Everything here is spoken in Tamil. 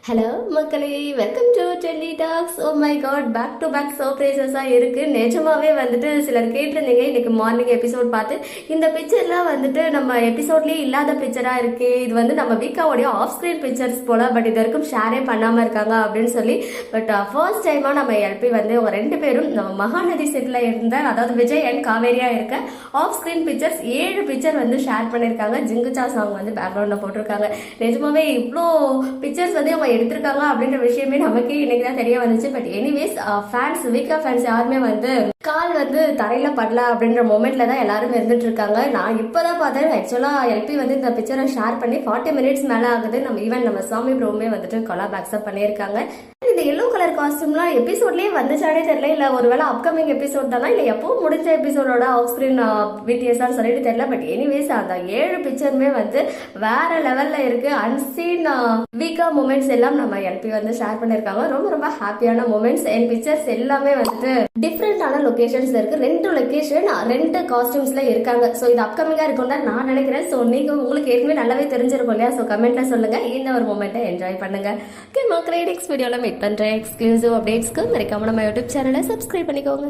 ஹலோ மக்களே, welcome to trendy talks. Oh my God, back to back சர்ப்ரைசஸாக இருக்குது. நிஜமாவே வந்துட்டு சிலர் கேட்டிருந்தீங்க இன்னைக்கு மார்னிங் எபிசோட் பார்த்து, இந்த பிக்சர்லாம் வந்துட்டு நம்ம எபிசோட்லேயே இல்லாத பிக்சராக இருக்கு, இது வந்து நம்ம வீக்காவுடைய ஆஃப் ஸ்க்ரீன் பிக்சர்ஸ் போல, பட் இது வரைக்கும் ஷேரே பண்ணாமல் இருக்காங்க அப்படின்னு சொல்லி. பட் ஃபர்ஸ்ட் டைமாக நம்ம எல்பி வந்து ஒரு 2 பேரும் நம்ம மகாநதி செட்டில் இருந்த, அதாவது விஜய் அண்ட் காவேரியா இருக்க ஆஃப் ஸ்க்ரீன் பிக்சர்ஸ் 7 பிக்சர் வந்து ஷேர் பண்ணியிருக்காங்க. ஜிங்குச்சா சாங் வந்து பேக்ரவுண்டில் போட்டிருக்காங்க. நிஜமாவே இவ்வளோ பிக்சர்ஸ் வந்து அவங்க எடுத்திருக்காங்க அப்படின்ற விஷயமே நமக்கே இன்னைக்கு தான் தெரிய வந்துச்சு. பட் எனிவேஸ், ஃபேன்ஸ் வீக்கா ஃபேன்ஸ் யாருமே வந்து கால் வந்து தரையில படல அப்படின்ற மொமெண்ட்ல தான் எல்லாரும் இருந்துட்டு இருக்காங்க. நான் இப்பதான் பார்த்தேன், ஆக்சுவலா எல்பி வந்து இந்த பிக்சரை ஷேர் பண்ணி 40 மினிட்ஸ் மேல ஆகுது. நம்ம ஈவன் நம்ம சாமி ப்ரோமே வந்துட்டு கொலாப் அக்செப்ட் பண்ணியிருக்காங்க. இந்த எல்லோ கலர் காஸ்டியூம்லாம் எபிசோட்லயே வந்துச்சானே தெரியல, இல்ல ஒருவேளை அப்கமிங் எபிசோட் தானா, இல்ல எப்போ முடிஞ்ச எபிசோடோட ஆஃப் ஸ்கிரீன் பிடிஎஸ்ஆன்னு சொல்லிட்டு தெரியல. பட் எனிவேஸ், அந்த 7 பிக்சருமே வந்து வேற லெவல்ல இருக்கு. அன்சீன் வீக்கா மூமெண்ட்ஸ் எல்லாம் நம்ம எல்பி வந்து ஷேர் பண்ணிருக்காங்க. ரொம்ப ரொம்ப ஹாப்பியான மூமெண்ட்ஸ் அண்ட் பிக்சர்ஸ் எல்லாமே வந்துட்டு டிஃப்ரெண்டான லொகேஷன்ஸ் இருக்கு. 2 லொகேஷன் 2 காஸ்டியூம்ஸ்ல இருக்காங்க. ஸோ இது அப்கமிங்கா இருக்கும் தான் நான் நினைக்கிறேன். ஸோ நீங்க உங்களுக்கு ஏற்கனவே நல்லாவே தெரிஞ்சிருக்கும் இல்லையா? ஸோ கமெண்ட்ல சொல்லுங்க, இந்த ஒரு மூமெண்ட்டை என்ஜாய் பண்ணுங்க. ஓகே மக்களே, நெக்ஸ்ட் வீடியோல மீட் பண்றேன். எக்ஸ்க்ளூசிவ் அப்டேட்ஸ்க்கு மறக்காம நம்ம யூடியூப் சேனலை சப்ஸ்கிரைப் பண்ணிக்கோங்க.